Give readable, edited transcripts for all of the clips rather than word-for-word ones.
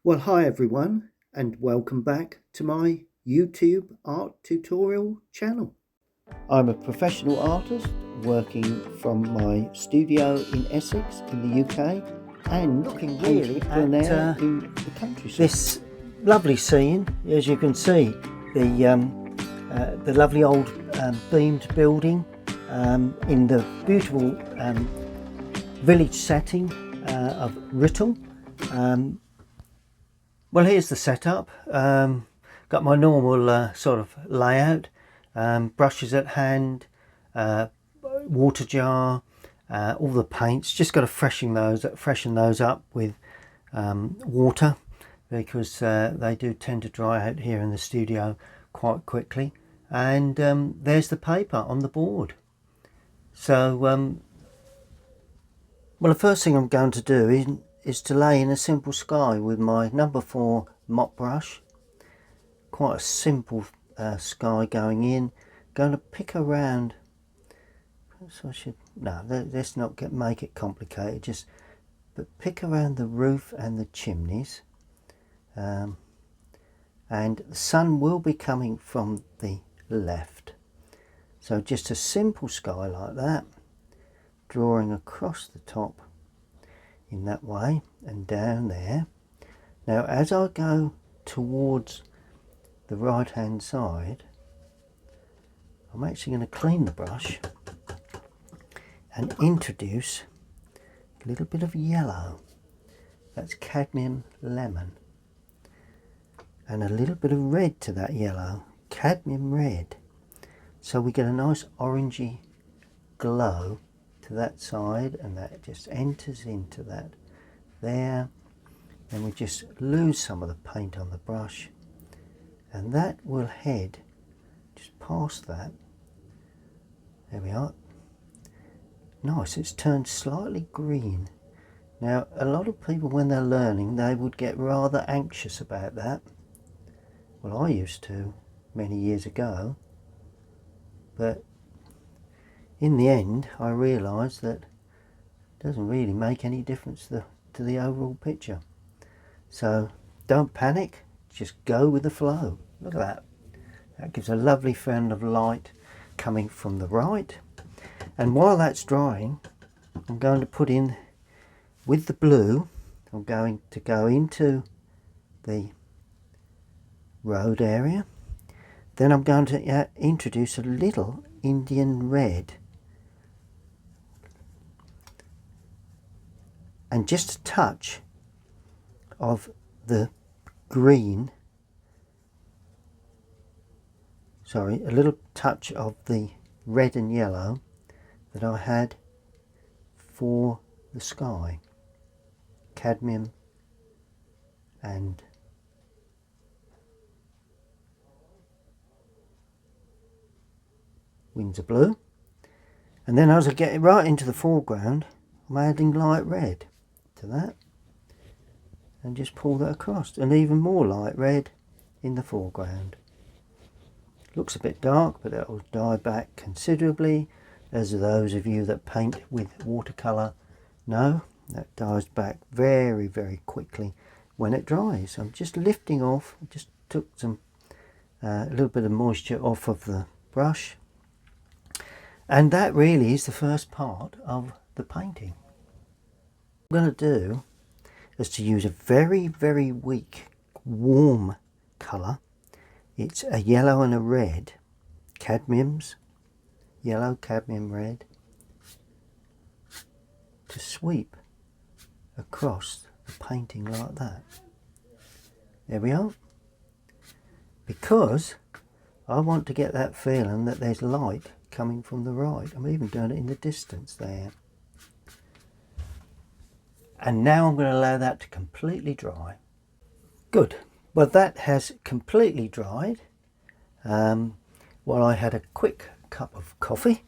Well, hi everyone, and welcome back to my YouTube art tutorial channel. I'm a professional artist working from my studio in Essex in the UK and looking really at in the countryside. This lovely scene, as you can see, the lovely old beamed building in the beautiful village setting of Writtle. Well, here's the setup. Got my normal sort of layout, brushes at hand, water jar, all the paints. Just got to freshen those up with water, because they do tend to dry out here in the studio quite quickly. And there's the paper on the board. So, well, the first thing I'm going to do is to lay in a simple sky with my number 4 mop brush. Quite a simple sky going in. Going to pick around. So I should let's not make it complicated. But pick around the roof and the chimneys. And the sun will be coming from the left. So just a simple sky like that, drawing across the top in that way and down there. Now as I go towards the right hand side, I'm actually going to clean the brush and introduce a little bit of yellow. That's cadmium lemon, and a little bit of red to that yellow, cadmium red, so we get a nice orangey glow to that side, and that just enters into that there. Then we just lose some of the paint on the brush, and that will head just past that. There we are. Nice, it's turned slightly green. Now a lot of people, when they're learning, they would get rather anxious about that. Well, I used to many years ago, but in the end I realised that it doesn't really make any difference to the overall picture. So don't panic, just go with the flow. Look at that. That gives a lovely fountain of light coming from the right. And while that's drying, I'm going to put in, with the blue, I'm going to go into the road area. Then I'm going to introduce a little Indian red, and just a touch of the green, a little touch of the red and yellow that I had for the sky, cadmium and Windsor blue. And then as I get right into the foreground, I'm adding light red to that, and just pull that across, and even more light red in the foreground. Looks a bit dark, but that will dye back considerably, as those of you that paint with watercolour know. That dyes back very, very quickly when it dries. I'm just lifting off, just took some a little bit of moisture off of the brush, and that really is the first part of the painting. What I'm going to do is to use a very, very weak warm colour. It's a yellow and a red, cadmiums, yellow, cadmium red, to sweep across the painting like that. There we are. Because I want to get that feeling that there's light coming from the right. I'm even doing it in the distance there. And now I'm going to allow that to completely dry. Good. Well, that has completely dried. While I had a quick cup of coffee.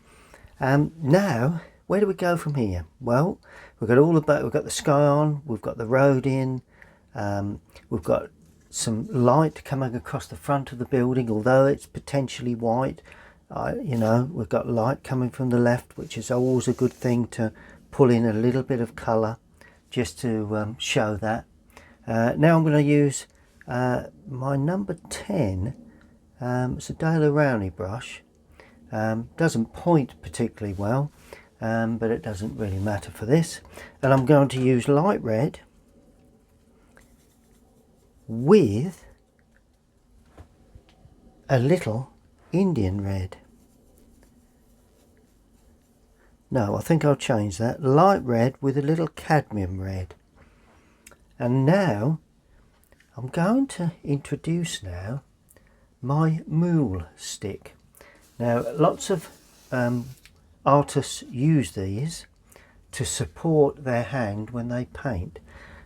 Now, where do we go from here? Well, we've got the sky on, we've got the road in, we've got some light coming across the front of the building, although it's potentially white. We've got light coming from the left, which is always a good thing to pull in a little bit of colour just to show that. Now I'm going to use my number 10. It's a Dale Rowney brush. Doesn't point particularly well, but it doesn't really matter for this. And I'm going to use light red with a little Indian red. No, I think I'll change that. Light red with a little cadmium red. And now I'm going to introduce now my mule stick. Now lots of artists use these to support their hand when they paint.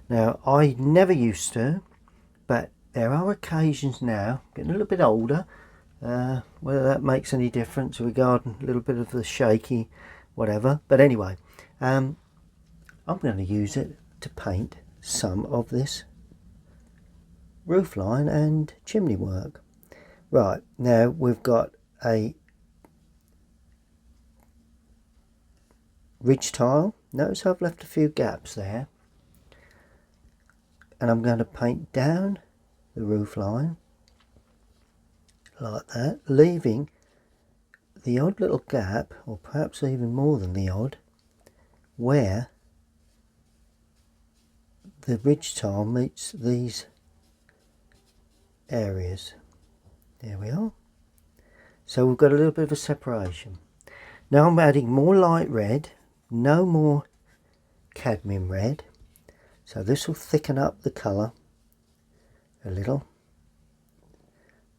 Now I never used to, but there are occasions now, getting a little bit older, whether that makes any difference regarding a little bit of the shaky whatever, but anyway, I'm going to use it to paint some of this roofline and chimney work. Right, now we've got a ridge tile. Notice I've left a few gaps there, and I'm going to paint down the roofline like that, leaving the odd little gap, or perhaps even more than the odd, where the ridge tile meets these areas. There we are. So we've got a little bit of a separation. Now I'm adding more light red, no more cadmium red, so this will thicken up the colour a little.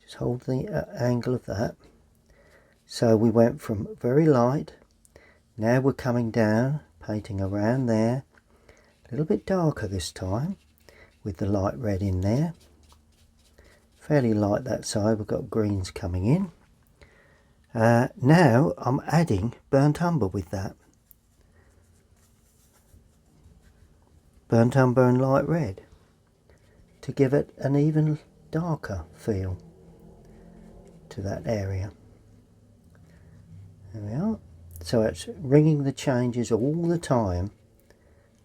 Just hold the angle of that. So we went from very light, now we're coming down, painting around there, a little bit darker this time with the light red in there. Fairly light that side, we've got greens coming in. Now I'm adding burnt umber with that. Burnt umber and light red to give it an even darker feel to that area. There we are. So it's ringing the changes all the time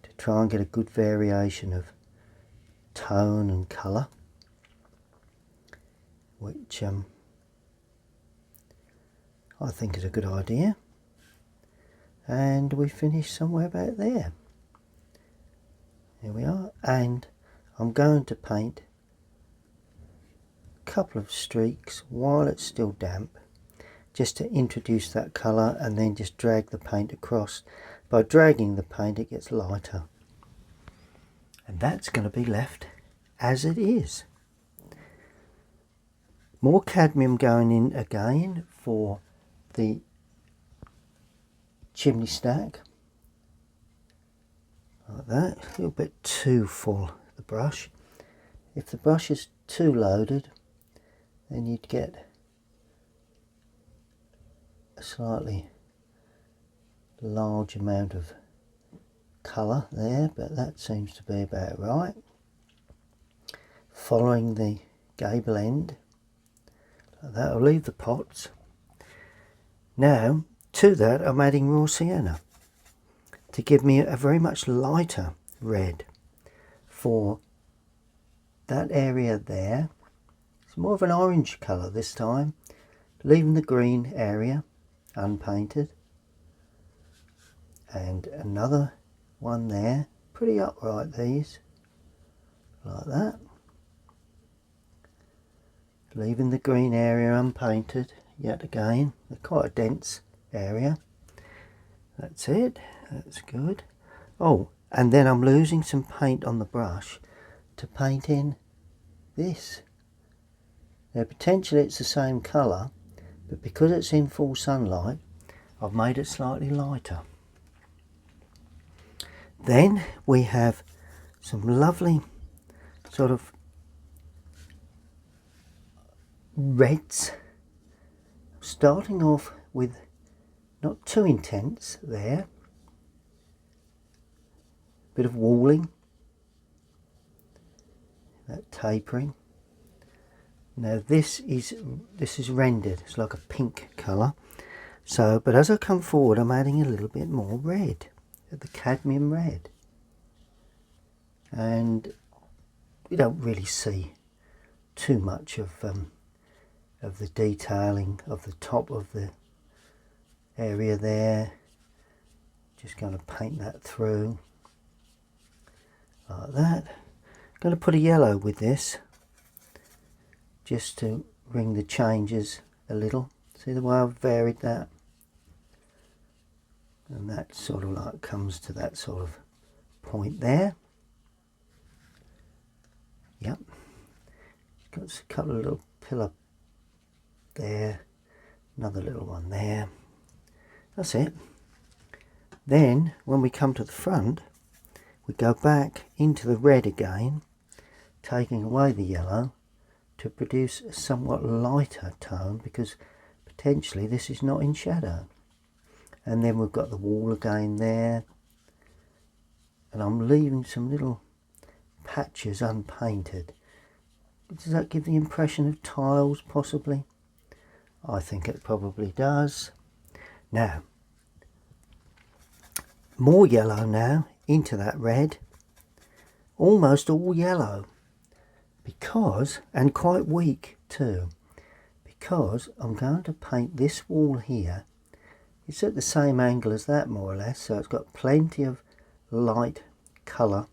to try and get a good variation of tone and colour, which I think is a good idea. And we finish somewhere about there. Here we are, and I'm going to paint a couple of streaks while it's still damp, just to introduce that colour, and then just drag the paint across. By dragging the paint it gets lighter, and that's going to be left as it is. More cadmium going in again for the chimney stack, like that. A little bit too full, the brush. If the brush is too loaded, then you'd get a slightly large amount of colour there, but that seems to be about right. Following the gable end, like that. I'll leave the pots. Now to that I'm adding raw sienna to give me a very much lighter red for that area there. It's more of an orange colour this time, leaving the green area unpainted, and another one there, pretty upright these, like that, leaving the green area unpainted yet again. They're quite a dense area. That's it, that's good. Oh, and then I'm losing some paint on the brush to paint in this. Now potentially it's the same colour, but because it's in full sunlight I've made it slightly lighter. Then we have some lovely sort of reds, starting off with not too intense there, bit of walling, that tapering. Now this is rendered, it's like a pink colour. So, but as I come forward I'm adding a little bit more red, the cadmium red, and you don't really see too much of the detailing of the top of the area there. Just going to paint that through like that. Going to put a yellow with this just to ring the changes a little. See the way I've varied that? And that sort of like comes to that sort of point there. Yep. Got a couple of little pillar there, another little one there. That's it. Then when we come to the front, we go back into the red again, taking away the yellow to produce a somewhat lighter tone, because potentially this is not in shadow. And then we've got the wall again there, and I'm leaving some little patches unpainted. Does that give the impression of tiles possibly? I think it probably does. Now, more yellow now into that red, almost all yellow, because, and quite weak too, because I'm going to paint this wall here. It's at the same angle as that more or less, so it's got plenty of light colour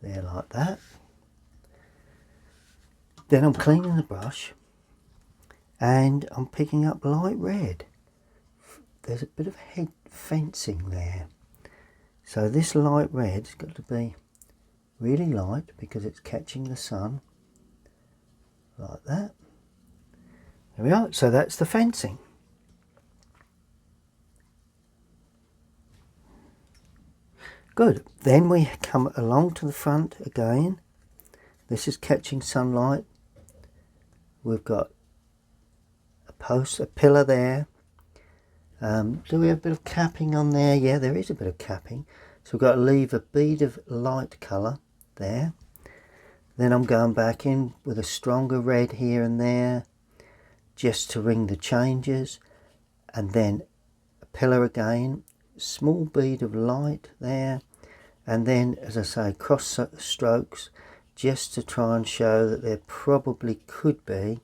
there like that. Then I'm cleaning the brush and I'm picking up light red. There's a bit of head fencing there, so this light red's got to be really light because it's catching the sun like that. There we are. So that's the fencing. Good. Then we come along to the front again. This is catching sunlight. We've got a post, a pillar there. Do we have a bit of capping on there? Yeah, there is a bit of capping. So we've got to leave a bead of light colour there. Then I'm going back in with a stronger red here and there, just to ring the changes. And then a pillar again, small bead of light there. And then, as I say, cross strokes, just to try and show that there probably could be a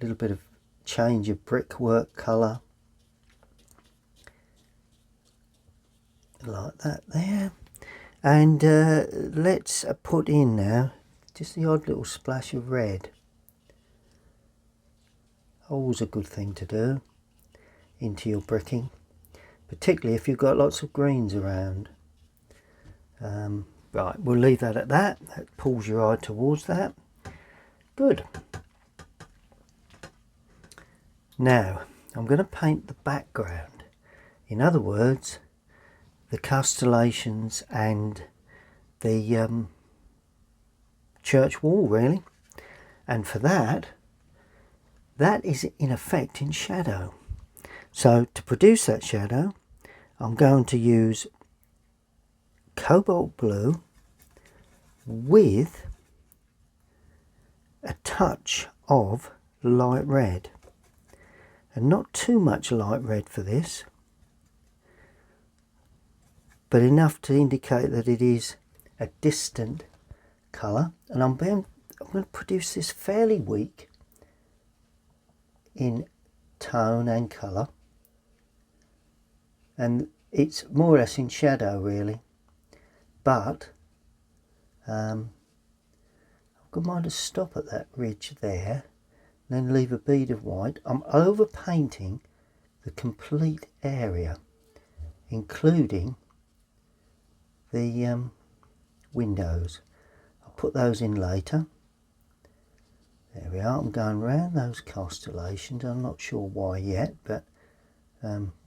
little bit of change of brickwork colour. Like that there. And let's put in now just the odd little splash of red. Always a good thing to do into your bricking, particularly if you've got lots of greens around. Right, we'll leave that at that. That pulls your eye towards that. Good. Now I'm going to paint the background. In other words, the castellations and the church wall, really. And for that is in effect in shadow. So to produce that shadow, I'm going to use cobalt blue with a touch of light red, and not too much light red for this, but enough to indicate that it is a distant colour. And I'm going to produce this fairly weak in tone and colour, and it's more or less in shadow really, but I've got mine to stop at that ridge there, then leave a bead of white. I'm over painting the complete area, including the windows. I'll put those in later. There we are. I'm going around those constellations. I'm not sure why yet, but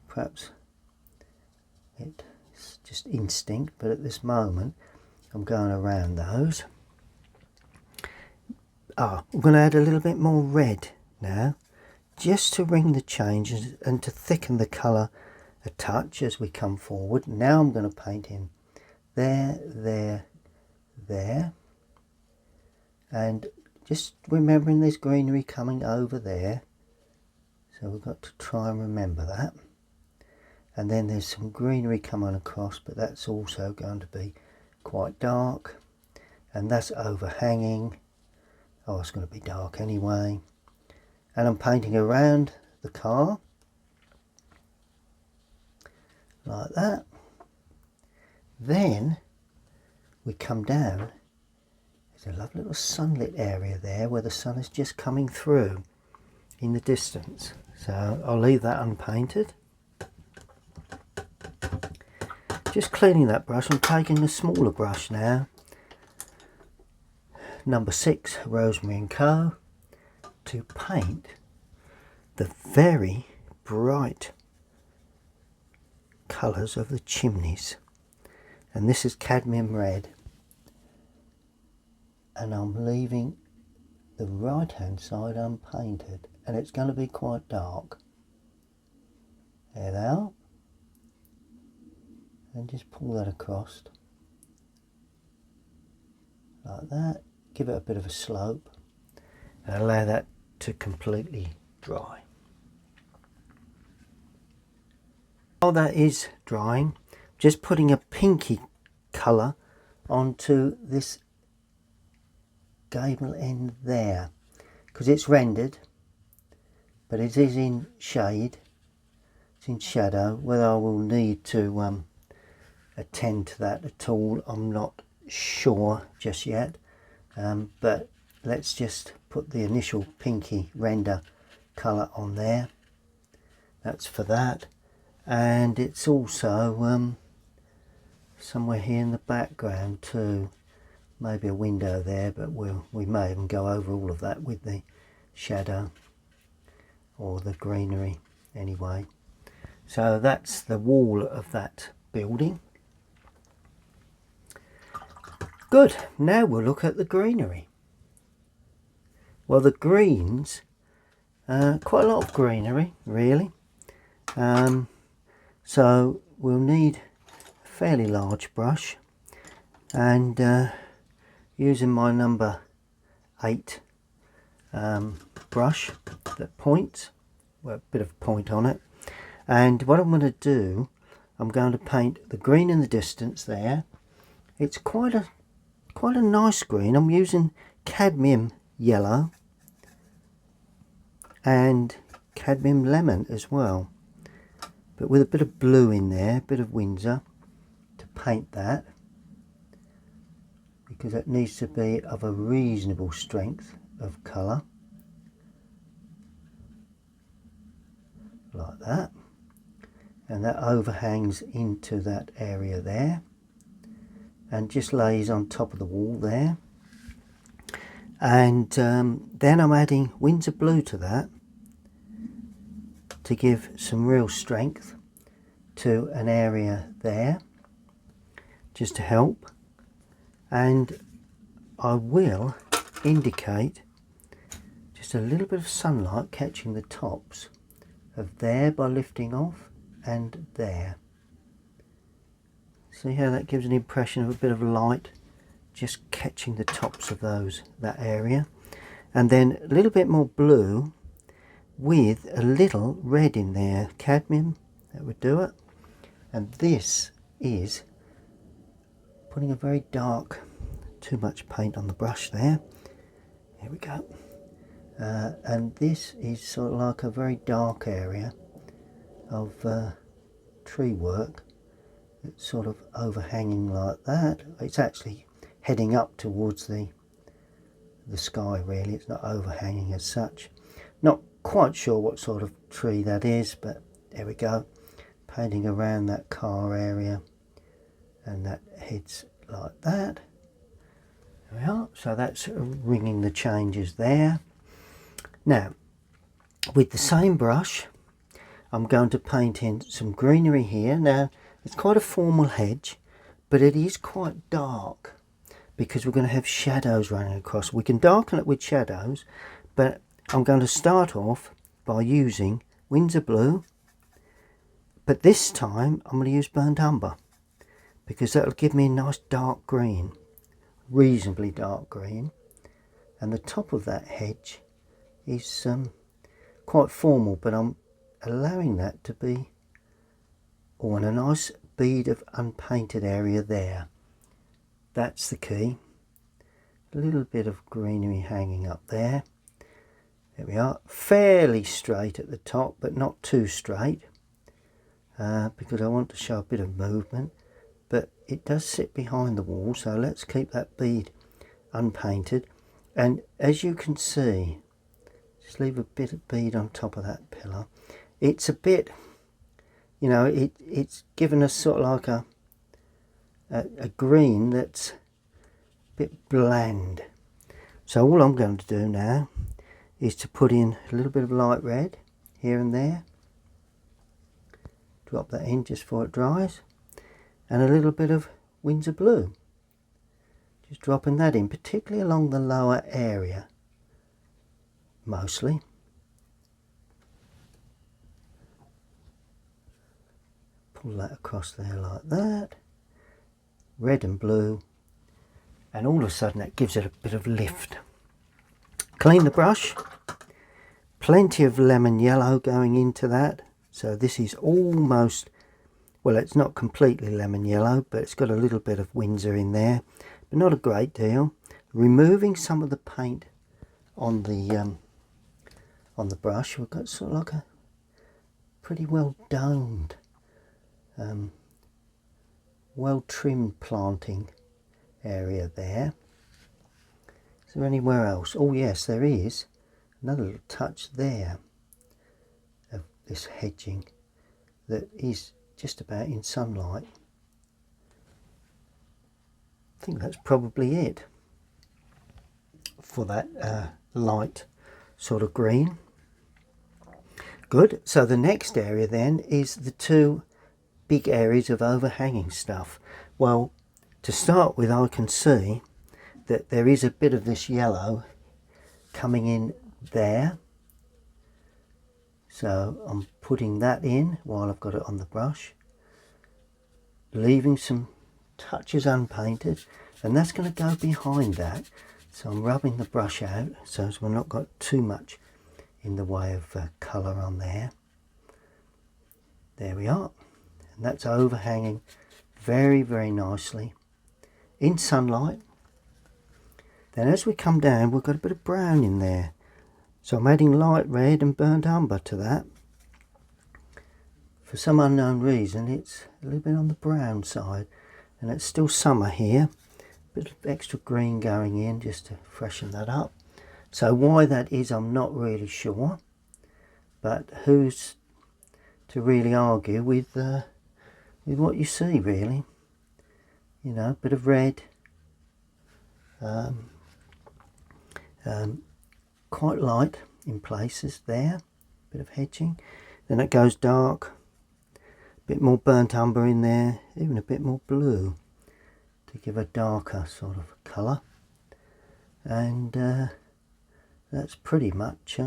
perhaps it's just instinct, but at this moment I'm going around those. I'm going to add a little bit more red now, just to ring the changes and to thicken the colour a touch as we come forward. Now I'm going to paint in there, and just remembering there's greenery coming over there, so we've got to try and remember that. And then there's some greenery coming across, but that's also going to be quite dark. and that's overhanging. Oh, it's going to be dark anyway. And I'm painting around the car like that. Then we come down. There's a lovely little sunlit area there where the sun is just coming through in the distance. So I'll leave that unpainted. Just cleaning that brush. I'm taking a smaller brush now, number 6 Rosemary & Co, to paint the very bright colours of the chimneys. And this is cadmium red, and I'm leaving the right hand side unpainted, and it's going to be quite dark. There they are. And just pull that across like that, give it a bit of a slope and allow that to completely dry. While that is drying, just putting a pinky colour onto this gable end there, because it's rendered but it is in shade, it's in shadow. Whether I will need to attend to that at all, I'm not sure just yet, but let's just put the initial pinky render colour on there. That's for that. And it's also somewhere here in the background too, maybe a window there, but we may even go over all of that with the shadow or the greenery anyway. So that's the wall of that building. Good, now we'll look at the greenery. Well, the greens, quite a lot of greenery really. So we'll need a fairly large brush, and using my number 8 brush that points, well, a bit of point on it. And what I'm going to do, I'm going to paint the green in the distance there. It's quite a nice green. I'm using cadmium yellow and cadmium lemon as well, but with a bit of blue in there, a bit of Windsor to paint that, because it needs to be of a reasonable strength of colour, like that, and that overhangs into that area there and just lays on top of the wall there. And then I'm adding Windsor blue to that to give some real strength to an area there, just to help. And I will indicate just a little bit of sunlight catching the tops of there by lifting off, and there. See how that gives an impression of a bit of light just catching the tops of that area. And then a little bit more blue with a little red in there, cadmium, that would do it. And this is putting a very dark, too much paint on the brush there. Here we go. And this is sort of like a very dark area of tree work. It's sort of overhanging like that. It's actually heading up towards the sky really. It's not overhanging as such. Not quite sure what sort of tree that is, but there we go. Painting around that car area, and that heads like that. There we are. So that's ringing the changes there. Now, with the same brush, I'm going to paint in some greenery here. Now, it's quite a formal hedge, but it is quite dark because we're going to have shadows running across. We can darken it with shadows, but I'm going to start off by using Windsor blue, but this time I'm going to use burnt umber, because that'll give me a nice dark green, reasonably dark green. And the top of that hedge is quite formal, but I'm allowing that to be on a nice bead of unpainted area there. That's the key. a little bit of greenery hanging up there. There we are, fairly straight at the top, but not too straight, because I want to show a bit of movement, but it does sit behind the wall, so let's keep that bead unpainted. And as you can see, just leave a bit of bead on top of that pillar. It's a bit, you know, it's given us sort of like a green that's a bit bland. So all I'm going to do now is to put in a little bit of light red here and there, drop that in just before it dries, and a little bit of Windsor blue, just dropping that in, particularly along the lower area mostly. Pull that across there like that, red and blue, and all of a sudden that gives it a bit of lift. Clean the brush, plenty of lemon yellow going into that, so this is almost, well, it's not completely lemon yellow, but it's got a little bit of Windsor in there, but not a great deal. Removing some of the paint on the brush, we've got sort of like a pretty well domed, well trimmed planting area there. Is there anywhere else? Oh yes, there is another little touch there of this hedging that is just about in sunlight. I think that's probably it for that light sort of green. Good. So the next area then is the two big areas of overhanging stuff. Well, to start with, I can see that there is a bit of this yellow coming in there, so I'm putting that in while I've got it on the brush, leaving some touches unpainted, and that's going to go behind that. So I'm rubbing the brush out so as we've not got too much in the way of colour on there. There we are, and that's overhanging very, very nicely in sunlight. Then as we come down, we've got a bit of brown in there, so I'm adding light red and burnt umber to that. For some unknown reason, it's a little bit on the brown side, and it's still summer here. A bit of extra green going in just to freshen that up. So why that is, I'm not really sure, but who's to really argue with what you see, really? You know, a bit of red, quite light in places there, bit of hedging, then it goes dark, a bit more burnt umber in there, even a bit more blue to give a darker sort of colour, and that's pretty much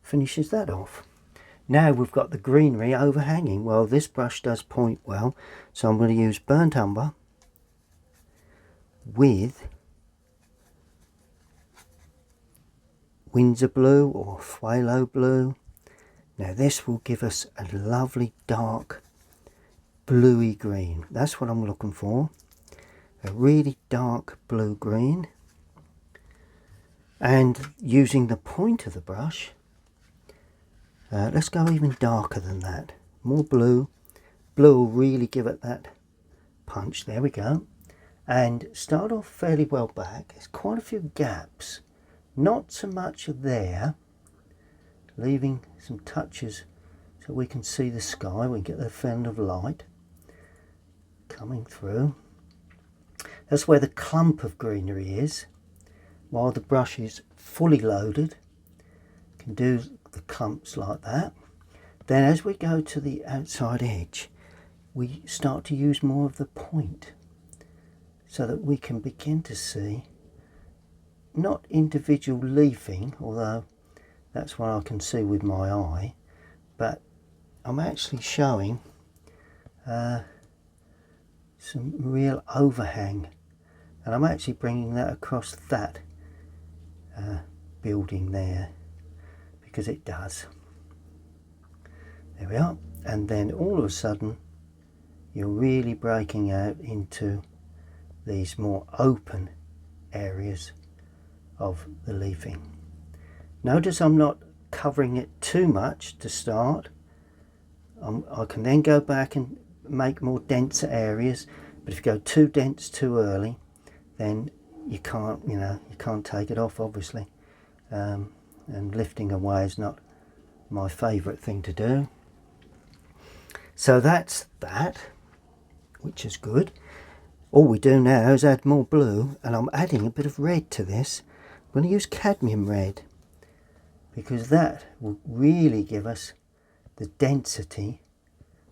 finishes that off. Now we've got the greenery overhanging. Well, this brush does point well, so I'm going to use burnt umber with Windsor blue or phthalo blue. Now this will give us a lovely dark bluey green. That's what I'm looking for, a really dark blue green. And using the point of the brush, let's go even darker than that, more blue. Blue will really give it that punch. There we go. And start off fairly well back. There's quite a few gaps, not so much there, leaving some touches so we can see the sky. We get the fin of light coming through. That's where the clump of greenery is. While the brush is fully loaded, you can do the clumps like that. Then as we go to the outside edge, we start to use more of the point so that we can begin to see not individual leafing, although that's what I can see with my eye, but I'm actually showing some real overhang, and I'm actually bringing that across that building there, because it does. There we are. And then all of a sudden you're really breaking out into these more open areas of the leafing. Notice I'm not covering it too much to start. I can then go back and make more denser areas, but if you go too dense too early, then you can't, you can't take it off, obviously. And lifting away is not my favourite thing to do. So that's that, which is good. All we do now is add more blue, and I'm adding a bit of red to this. I'm going to use cadmium red, because that will really give us the density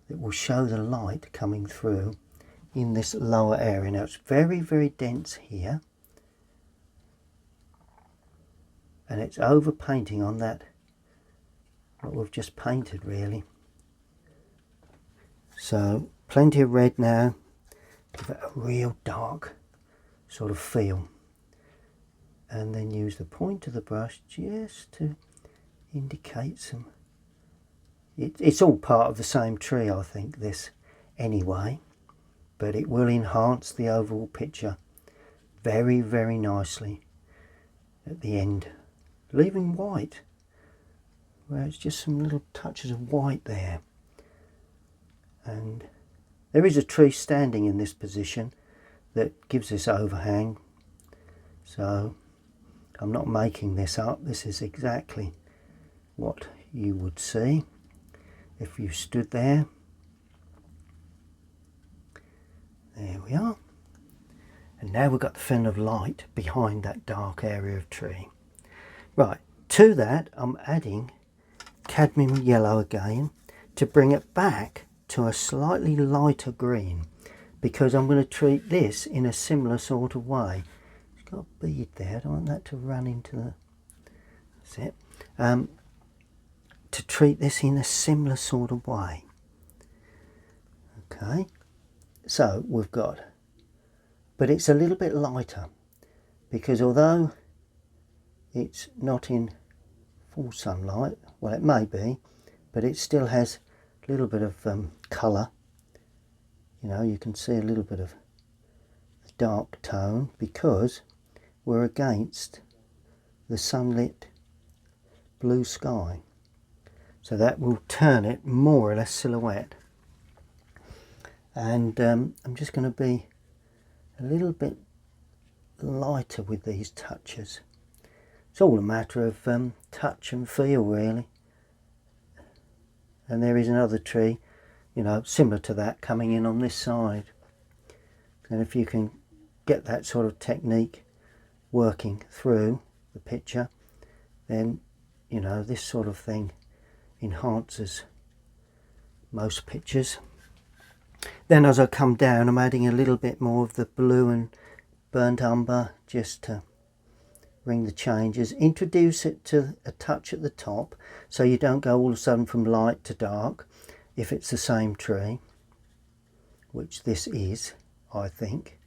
that will show the light coming through in this lower area. Now it's very, very dense here, and it's over painting on that what we've just painted, really. So plenty of red now, give it a real dark sort of feel, and then use the point of the brush just to indicate some. It's all part of the same tree, I think, this anyway, but it will enhance the overall picture very, very nicely at the end, leaving white where it's just some little touches of white there. And there is a tree standing in this position that gives this overhang, so I'm not making this up. This is exactly what you would see if you stood there. There we are. And now we've got the fin of light behind that dark area of tree. Right, to that I'm adding cadmium yellow again to bring it back to a slightly lighter green, because I'm going to treat this in a similar sort of way. It's got a bead there, I don't want that to run into the... That's it. To treat this in a similar sort of way. Okay, so we've got, but it's a little bit lighter, because although it's not in full sunlight, well, it may be, but it still has a little bit of colour. You can see a little bit of the dark tone because we're against the sunlit blue sky. So that will turn it more or less silhouette. And I'm just going to be a little bit lighter with these touches. It's all a matter of touch and feel, really. And there is another tree, similar to that coming in on this side. And if you can get that sort of technique working through the picture, then, this sort of thing enhances most pictures. Then as I come down, I'm adding a little bit more of the blue and burnt umber just to bring the changes. Introduce it to a touch at the top so you don't go all of a sudden from light to dark if it's the same tree, which this is, I think.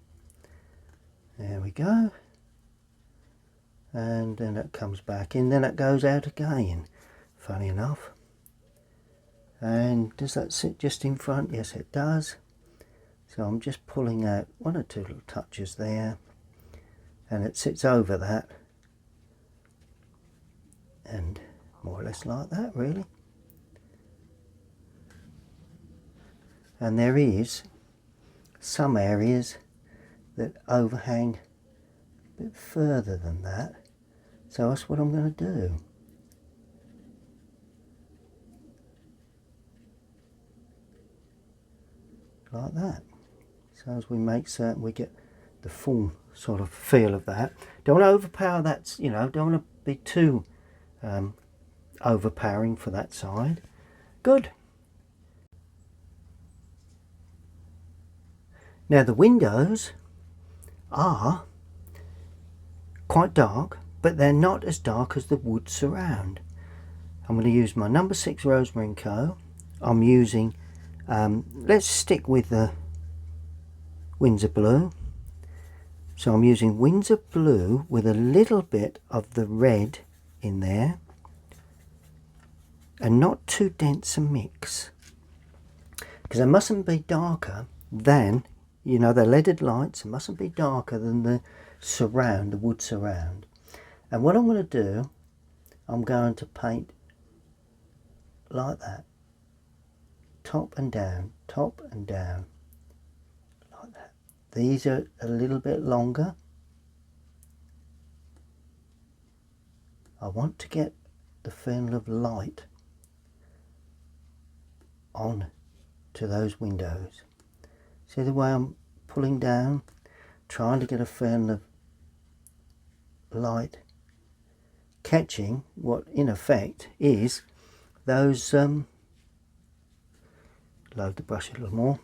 There we go. And then it comes back in, then it goes out again, funny enough. And does that sit just in front? Yes, it does. So I'm just pulling out one or two little touches there, and it sits over that, and more or less like that, really. And there is some areas that overhang a bit further than that, so that's what I'm going to do. Like that. So as we make certain we get the full sort of feel of that. Don't want to overpower that, don't want to be too overpowering for that side. Good. Now the windows are quite dark, but they're not as dark as the wood surround. I'm going to use my number 6 Rosemary & Co. I'm using, let's stick with the Windsor Blue. So I'm using Windsor Blue with a little bit of the red in there, and not too dense a mix, because they mustn't be darker than, the leaded lights mustn't be darker than the surround, the wood surround. And what I'm going to do, I'm going to paint like that, top and down, like that. These are a little bit longer. I want to get the feeling of light on to those windows. See the way I'm pulling down, trying to get a feeling of light catching what in effect is those load the brush a little more,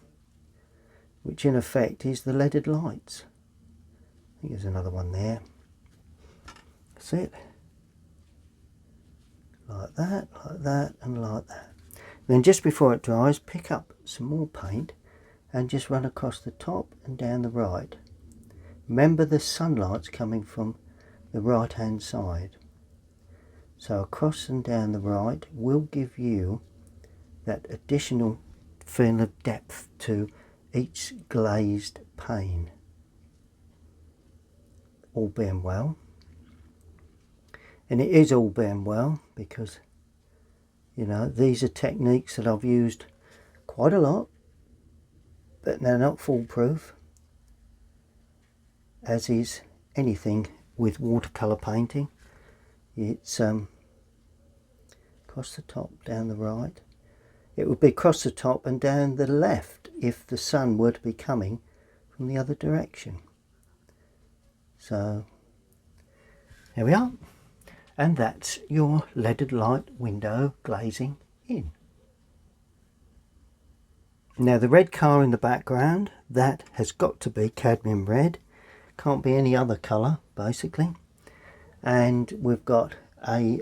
which in effect is the leaded lights. I think there's another one there. That's it. Like that, and like that. Then just before it dries, pick up some more paint and just run across the top and down the right. Remember the sunlight's coming from the right hand side. So across and down the right will give you that additional feeling of depth to each glazed pane. All being well. And it is all being well because, you know, these are techniques that I've used quite a lot, but they're not foolproof, as is anything with watercolour painting. It's across the top, down the right. It would be across the top and down the left if the sun were to be coming from the other direction. So there we are. And that's your leaded light window glazing in. Now the red car in the background, that has got to be cadmium red. Can't be any other colour basically. And we've got a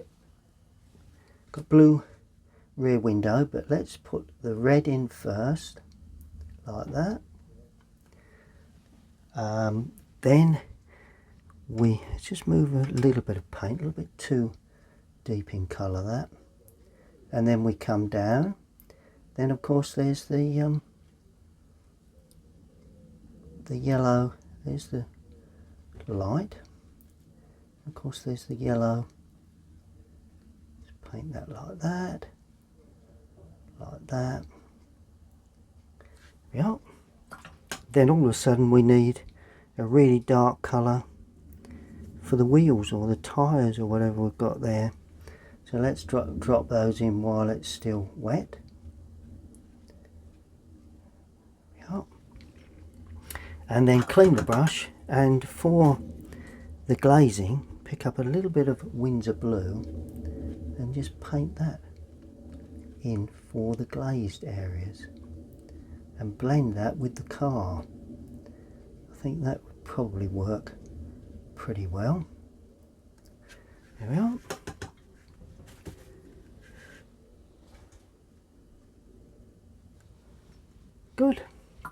blue rear window, but let's put the red in first, like that. Then let's just move a little bit of paint, a little bit too deep in colour that, and then we come down. Then of course there's the yellow, there's the light, of course there's the yellow. Just paint that like that, yep. Then all of a sudden we need a really dark colour for the wheels or the tyres or whatever we've got there. So let's drop those in while it's still wet. Yep. And then clean the brush, and for the glazing pick up a little bit of Windsor blue and just paint that in for the glazed areas and blend that with the car. I think that would probably work pretty well. There we are. Good. A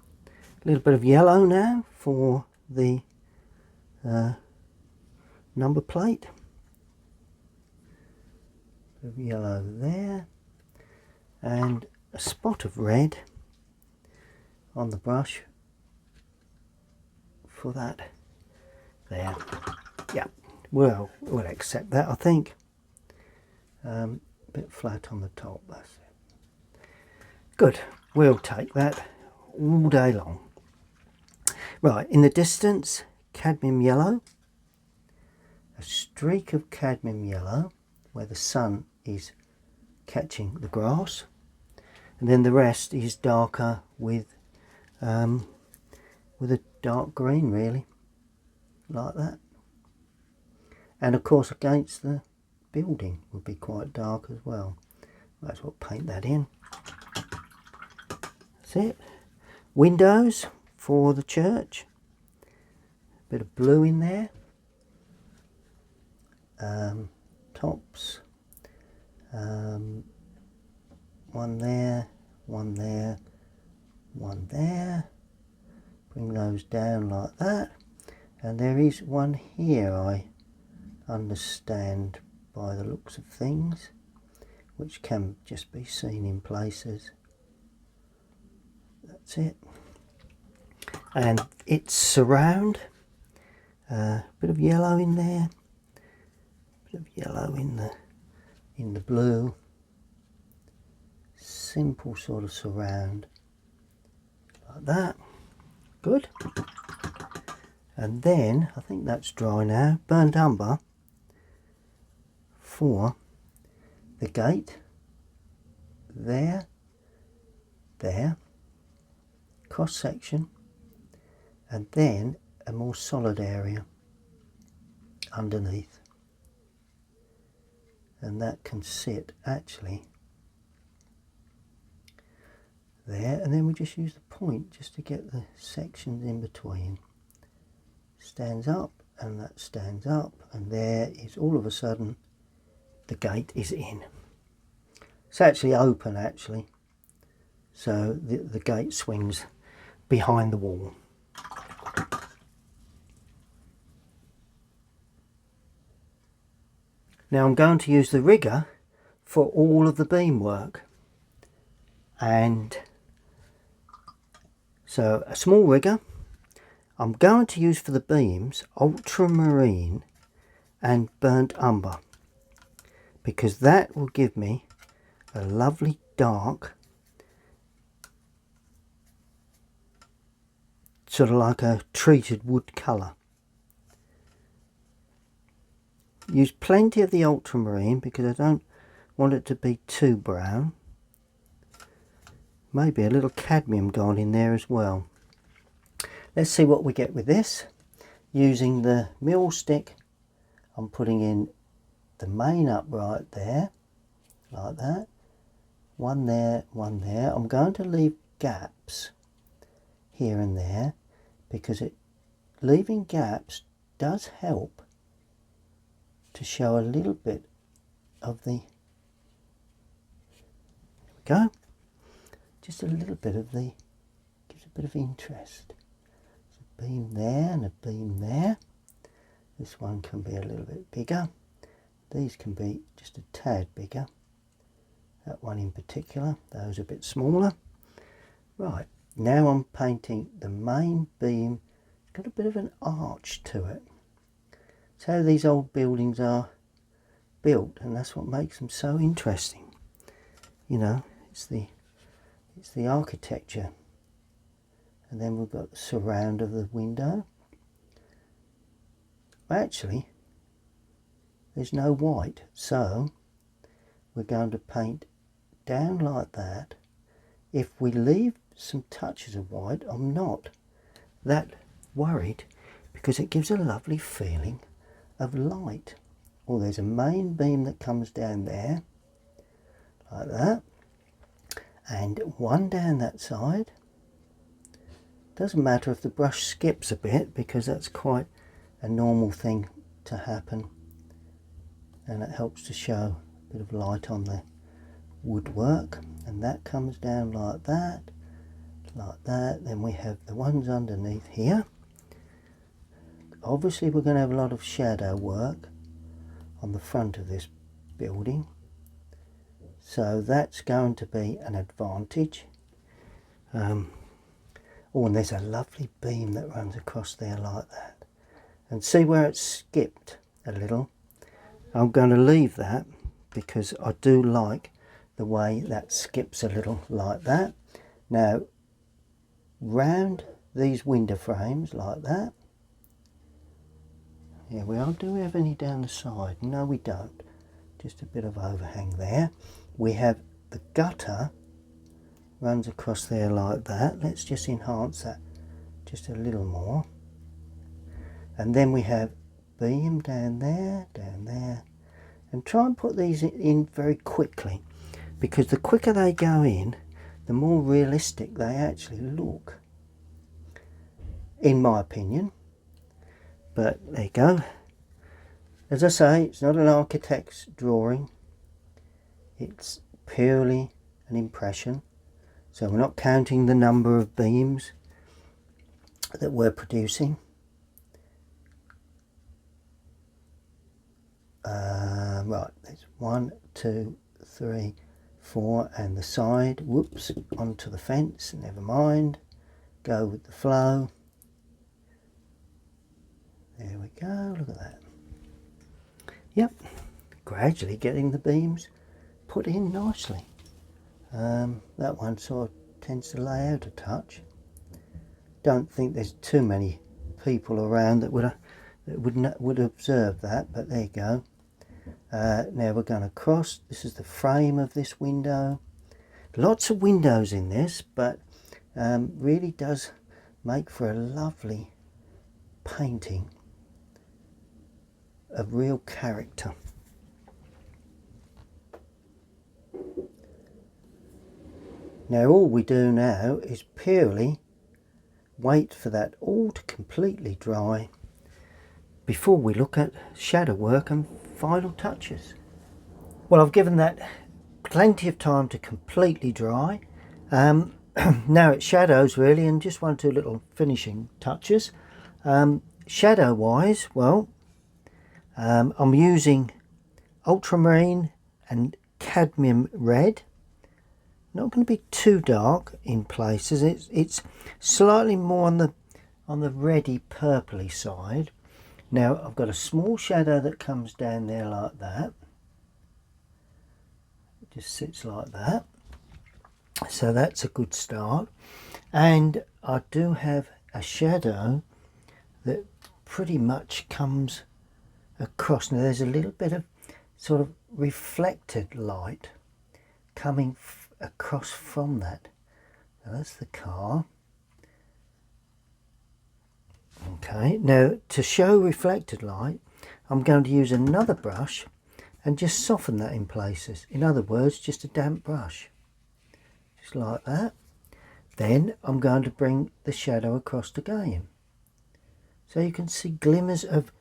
little bit of yellow now for the number plate. Bit of yellow there, and a spot of red on the brush for that there. Yeah, we'll accept that, I think. A bit flat on the top, that's it. Good, we'll take that all day long. Right, in the distance, cadmium yellow, a streak of cadmium yellow where the sun is catching the grass, and then the rest is darker with a dark green, really, like that. And of course against the building would be quite dark as well. Might as well paint that in. That's it. Windows for the church, bit of blue in there. Tops, one there, one there, one there. Bring those down like that, and there is one here, I understand by the looks of things, which can just be seen in places. That's it. And its surround, Bit of yellow in there, bit of yellow in the blue. Simple sort of surround like that. Good. And then I think that's dry now. Burnt umber for the gate there, cross section, and then a more solid area underneath, and that can sit actually there, and then we just use the point just to get the sections in between. Stands up, and that stands up, and there is all of a sudden the gate is in. It's actually open actually, so the gate swings behind the wall. Now I'm going to use the rigger for all of the beam work, and so a small rigger. I'm going to use for the beams ultramarine and burnt umber, because that will give me a lovely dark, sort of like a treated wood colour. Use plenty of the ultramarine because I don't want it to be too brown. Maybe a little cadmium gone in there as well. Let's see what we get with this. Using the mill stick, I'm putting in the main upright there, like that. One there, one there. I'm going to leave gaps here and there because leaving gaps does help to show a little bit of the, there we go, just a little bit of the, gives a bit of interest. There's a beam there and a beam there. This one can be a little bit bigger. These can be just a tad bigger. That one in particular, those a bit smaller. Right, now I'm painting the main beam. It's got a bit of an arch to it. It's how these old buildings are built, and that's what makes them so interesting. You know, it's the architecture. And then we've got the surround of the window. Actually, there's no white, so we're going to paint down like that. If we leave some touches of white, I'm not that worried because it gives a lovely feeling of light. Oh, there's a main beam that comes down there like that, and one down that side. Doesn't matter if the brush skips a bit because that's quite a normal thing to happen, and it helps to show a bit of light on the woodwork. And that comes down like that, like that. Then we have the ones underneath here. Obviously we're going to have a lot of shadow work on the front of this building, so that's going to be an advantage. Oh, and there's a lovely beam that runs across there like that, and see where it's skipped a little. I'm going to leave that because I do like the way that skips a little like that. Now round these window frames like that. Here we are. Do we have any down the side? No, we don't. Just a bit of overhang there. We have the gutter runs across there like that. Let's just enhance that just a little more. And then we have beam down there, and try and put these in very quickly, because the quicker they go in, the more realistic they actually look, in my opinion. But there you go. As I say, it's not an architect's drawing. It's purely an impression. So we're not counting the number of beams that we're producing. Right, there's 1, 2, 3, 4, and the side, whoops, onto the fence, never mind. Go with the flow. There we we go, look at that. Yep, gradually getting the beams put in nicely. That one sort of tends to lay out a touch. Don't think there's too many people around that would observe that, but there you go. Now we're going to cross. This is the frame of this window. Lots of windows in this, but really does make for a lovely painting of real character. Now all we do now is purely wait for that all to completely dry before we look at shadow work and final touches. Well, I've given that plenty of time to completely dry. Now it's shadows really, and just 1 or 2 little finishing touches. Shadow wise, well, I'm using ultramarine and cadmium red. Not going to be too dark in places. It's slightly more on the reddy purpley side. Now I've got a small shadow that comes down there like that. It just sits like that. So that's a good start. And I do have a shadow that pretty much comes across. Now there's a little bit of sort of reflected light coming across from that. Now that's the car. Okay, now to show reflected light, I'm going to use another brush and just soften that in places. In other words, just a damp brush. Just like that. Then I'm going to bring the shadow across again. So you can see glimmers of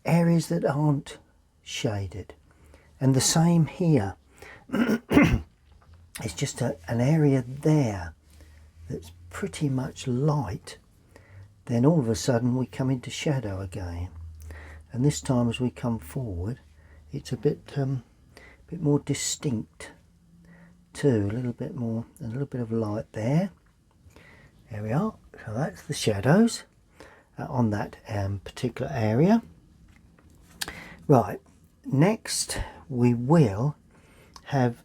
areas that aren't shaded. And the same here. It's just an area there that's pretty much light. Then all of a sudden we come into shadow again. And this time as we come forward, it's a bit more distinct too. A little bit of light there. There we are. So that's the shadows on that particular area. Right, next we will have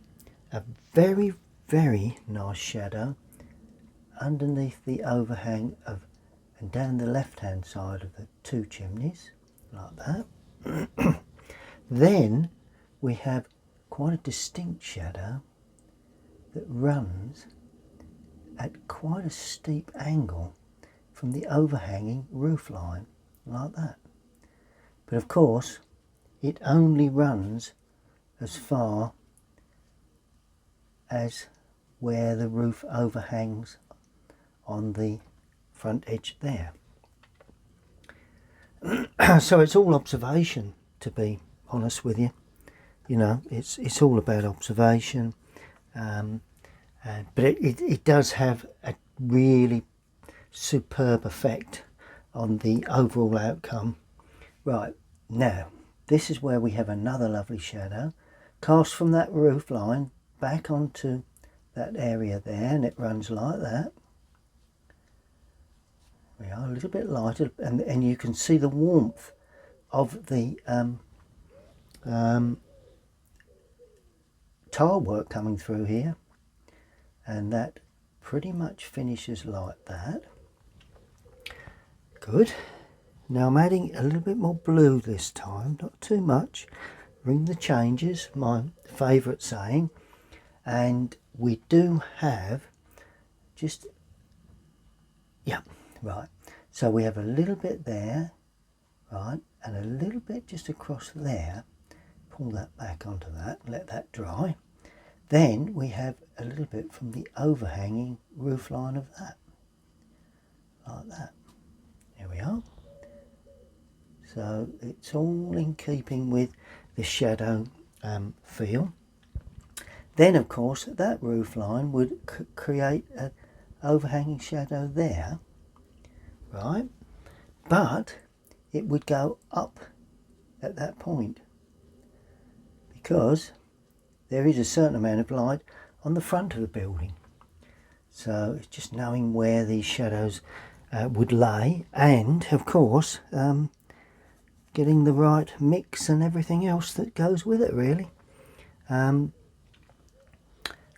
a very, very nice shadow underneath the overhang of and down the left hand side of the 2 chimneys, like that. Then we have quite a distinct shadow that runs at quite a steep angle from the overhanging roof line, like that. But of course it only runs as far as where the roof overhangs on the front edge there. So it's all observation, to be honest with you. You know, it's all about observation, but it does have a really superb effect on the overall outcome. Right, now this is where we have another lovely shadow cast from that roof line back onto that area there, and it runs like that. We are a little bit lighter, and you can see the warmth of the tile work coming through here, and that pretty much finishes like that. Good. Now I'm adding a little bit more blue this time, not too much. Ring the changes, my favourite saying. And we do have just, yeah, right. So we have a little bit there, right, and a little bit just across there. Pull that back onto that, let that dry. Then we have a little bit from the overhanging roof line of that, like that. There we are. So it's all in keeping with the shadow feel. Then of course that roof line would create an overhanging shadow there, right? But it would go up at that point because there is a certain amount of light on the front of the building. So it's just knowing where these shadows would lay, and of course getting the right mix and everything else that goes with it, really.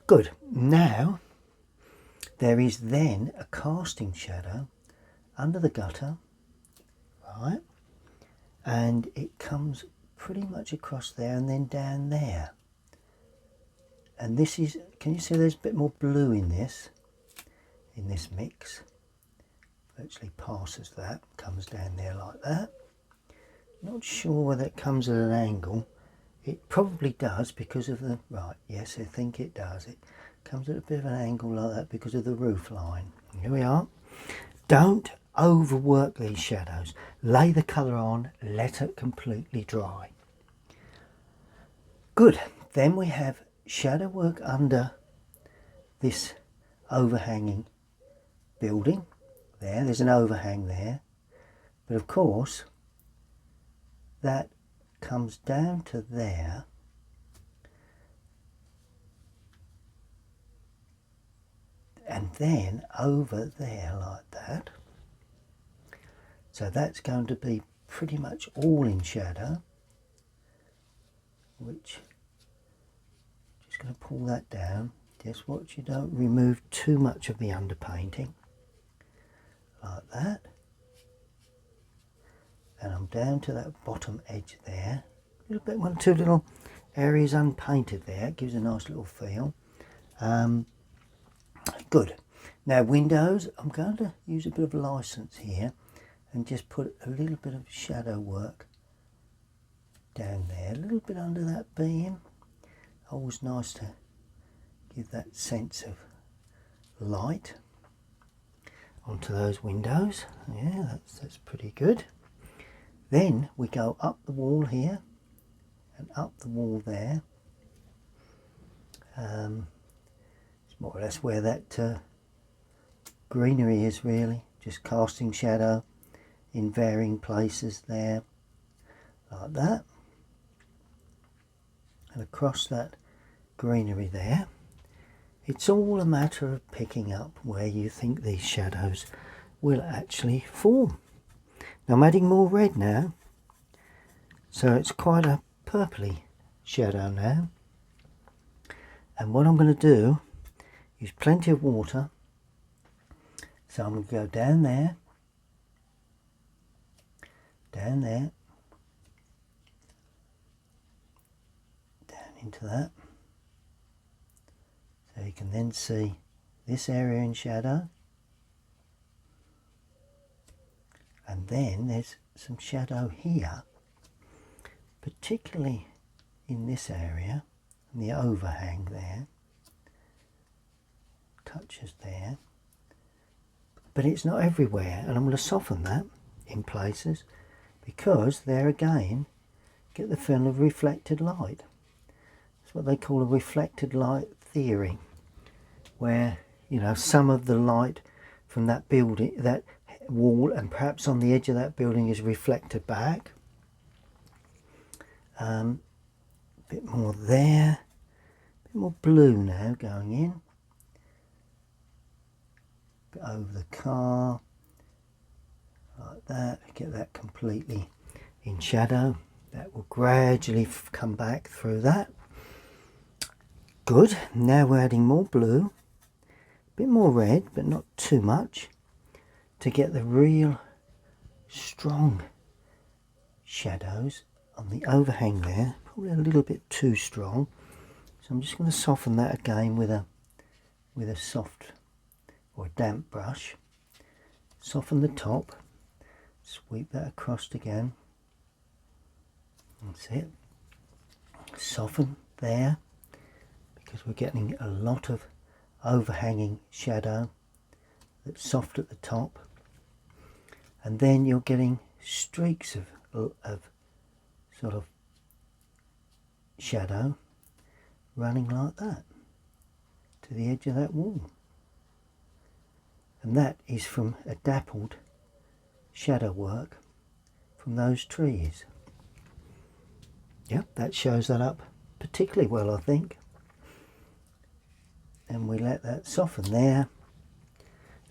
Good. Now there is then a casting shadow under the gutter, right, and it comes pretty much across there and then down there. And this is, can you see there's a bit more blue in this mix? Actually passes that, comes down there like that. Not sure whether it comes at an angle. It probably does because of the, right, yes, I think it does. It comes at a bit of an angle like that because of the roof line. Here we are. Don't overwork these shadows. Lay the colour on, let it completely dry. Good. Then we have shadow work under this overhanging building. There's an overhang there. But of course, that comes down to there. And then over there like that. So that's going to be pretty much all in shadow, which, just going to pull that down. Just watch you don't remove too much of the underpainting, like that. And I'm down to that bottom edge there. A little bit, one or two little areas unpainted there. It gives a nice little feel. Good. Now windows, I'm going to use a bit of license here and just put a little bit of shadow work down there, a little bit under that beam. Always nice to give that sense of light onto those windows. Yeah, that's pretty good. Then we go up the wall here and up the wall there. It's more or less where that greenery is, really, just casting shadow in varying places there, like that. And across that greenery there, it's all a matter of picking up where you think these shadows will actually form. Now I'm adding more red now, so it's quite a purpley shadow now. And what I'm going to do, use plenty of water. So I'm going to go down there, down into that. So you can then see this area in shadow. And then there's some shadow here, particularly in this area, and the overhang there, touches there. But it's not everywhere, and I'm going to soften that in places because there again, get the feeling of reflected light. It's what they call a reflected light theory, where, you know, some of the light from that building, that wall, and perhaps on the edge of that building is reflected back. A bit more there, a bit more blue now going in. Bit over the car, like that, get that completely in shadow. That will gradually come back through that. Good. Now we're adding more blue, a bit more red, but not too much, to get the real strong shadows on the overhang there. Probably a little bit too strong, so I'm just going to soften that again with a soft or a damp brush. Soften the top, sweep that across again. That's it. Soften there, because we're getting a lot of overhanging shadow that's soft at the top, and then you're getting streaks of sort of shadow running like that to the edge of that wall. And that is from a dappled shadow work from those trees. Yep, that shows that up particularly well, I think. And we let that soften there.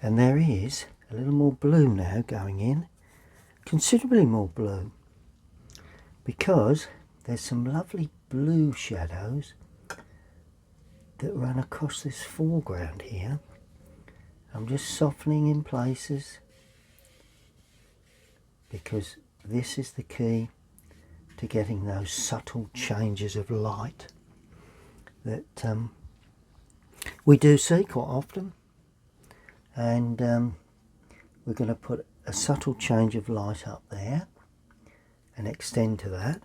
And there is a little more blue now going in, considerably more blue, because there's some lovely blue shadows that run across this foreground here. I'm just softening in places because this is the key to getting those subtle changes of light that we do see quite often. And we're going to put a subtle change of light up there and extend to that,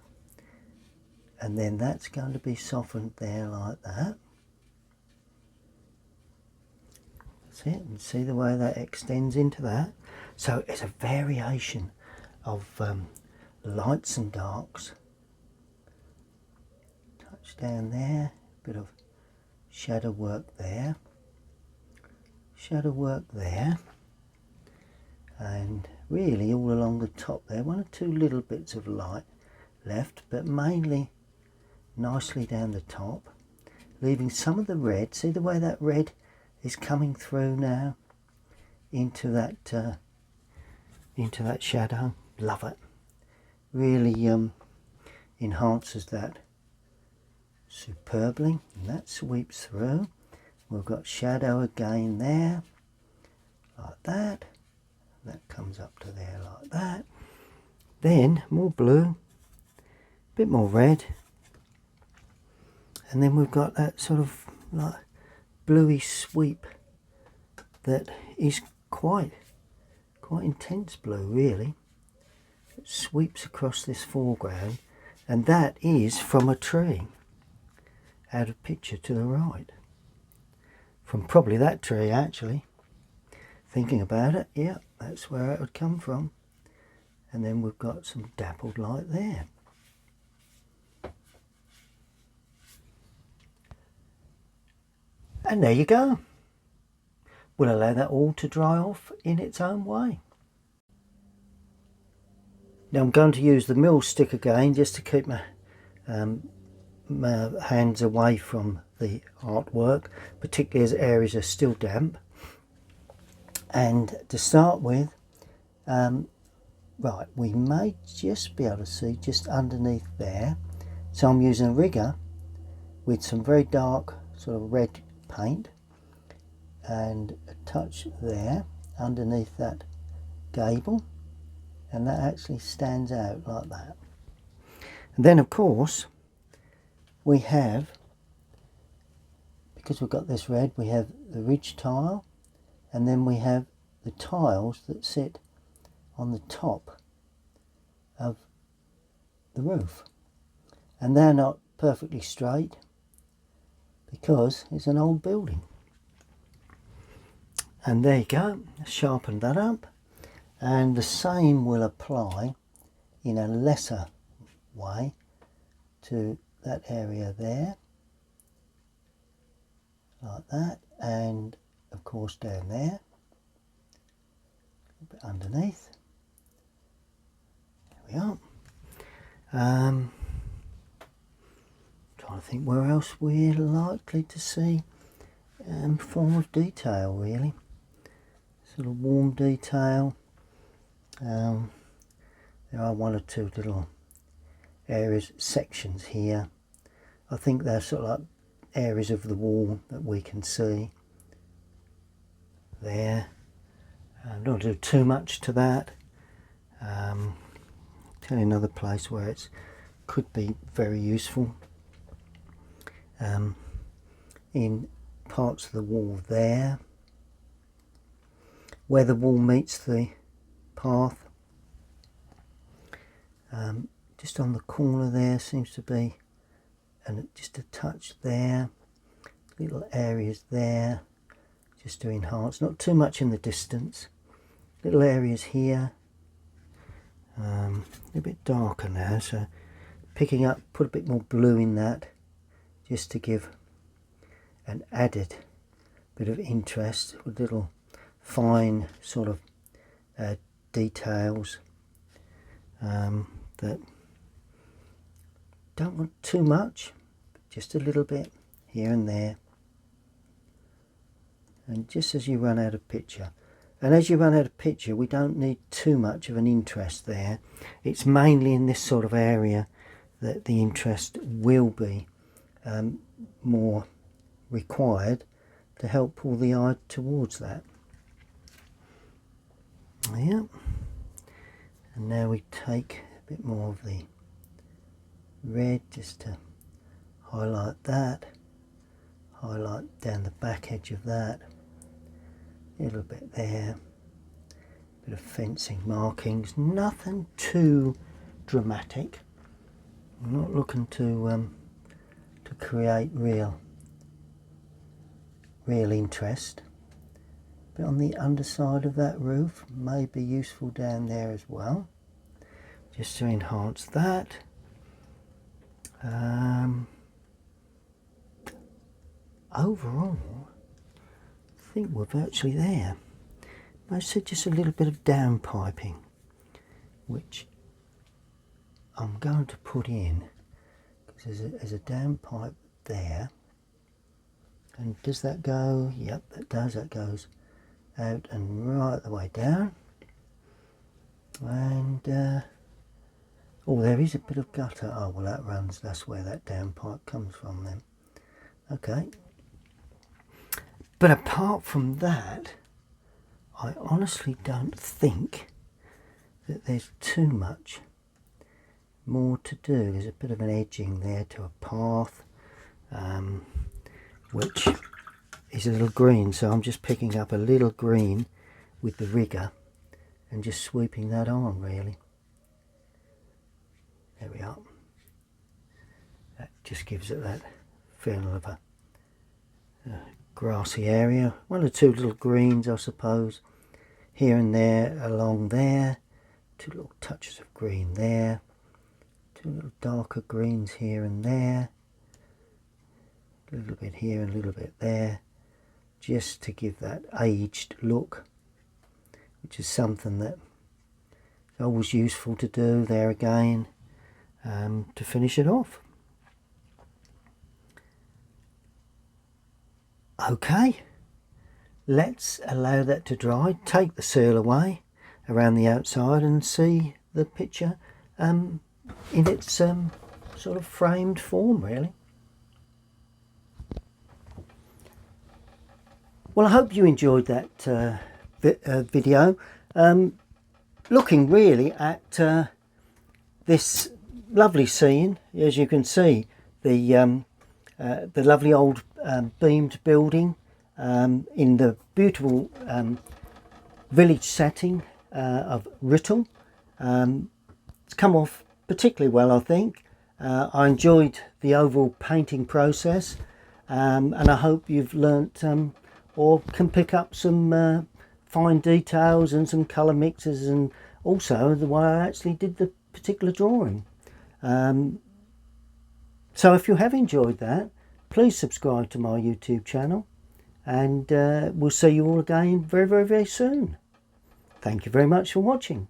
and then that's going to be softened there like that. That's it, and see the way that extends into that. So it's a variation of lights and darks. Touch down there, bit of shadow work there, shadow work there, and really all along the top there, one or two little bits of light left, but mainly nicely down the top, leaving some of the red. See the way that red is coming through now into that shadow. Love it. Really enhances that superbly, and that sweeps through. We've got shadow again there, like that. That comes up to there like that. Then more blue, a bit more red, and then we've got that sort of like bluey sweep that is quite intense blue, really. It sweeps across this foreground, and that is from a tree out of picture to the right, from probably that tree actually. Thinking about it, yeah, that's where it would come from. And then we've got some dappled light there. And there you go. We'll allow that all to dry off in its own way. Now I'm going to use the mill stick again just to keep my hands away from the artwork, particularly as areas are still damp. And to start with, right, we may just be able to see just underneath there. So I'm using a rigger with some very dark sort of red paint and a touch there underneath that gable, and that actually stands out like that. And then of course we have, because we've got this red, we have the ridge tile, and then we have the tiles that sit on the top of the roof, and they're not perfectly straight because it's an old building. And there you go, sharpen that up, and the same will apply in a lesser way to that area there, like that, and of course down there, a bit underneath. There we are. Trying to think where else we're likely to see form of detail, really. Sort of warm detail. There are one or two little areas, sections here. I think they're sort of like areas of the wall that we can see there. Don't do too much to that. Tell you another place where it could be very useful. In parts of the wall there, where the wall meets the path, just on the corner there seems to be, and just a touch there, little areas there, just to enhance, not too much in the distance, little areas here, a bit darker now, so picking up, put a bit more blue in that, just to give an added bit of interest with little fine sort of details that don't want too much, but just a little bit here and there. And just as you run out of picture, And as you run out of picture, we don't need too much of an interest there. It's mainly in this sort of area that the interest will be more required to help pull the eye towards that. Yeah. And now we take a bit more of the red just to highlight that, highlight down the back edge of that, a little bit there, bit of fencing markings, nothing too dramatic. I'm not looking to create real interest. But on the underside of that roof may be useful down there as well, just to enhance that. Overall, I think we're virtually there. Mostly just a little bit of down piping, which I'm going to put in, because there's a down pipe there. And does that go? Yep, that does. That goes out and right the way down. And oh, there is a bit of gutter. Oh, well, that runs, that's where that down pipe comes from then. Okay. But apart from that, I honestly don't think that there's too much more to do. There's a bit of an edging there to a path, which is a little green, so I'm just picking up a little green with the rigger and just sweeping that on, really. There we are. That just gives it that feeling of a grassy area. One or two little greens, I suppose, here and there along there. Two little touches of green there. Two little darker greens here and there. A little bit here and a little bit there, just to give that aged look, which is something that is always useful to do there again, to finish it off. Okay, let's allow that to dry, take the seal away around the outside and see the picture in its sort of framed form, really. Well, I hope you enjoyed that video, looking really at this lovely scene. As you can see, the lovely old beamed building in the beautiful village setting of Writtle. It's come off particularly well, I think. I enjoyed the overall painting process, and I hope you've learnt or can pick up some fine details and some colour mixes, and also the way I actually did the particular drawing. So if you have enjoyed that, please subscribe to my YouTube channel, and we'll see you all again very, very, very soon. Thank you very much for watching.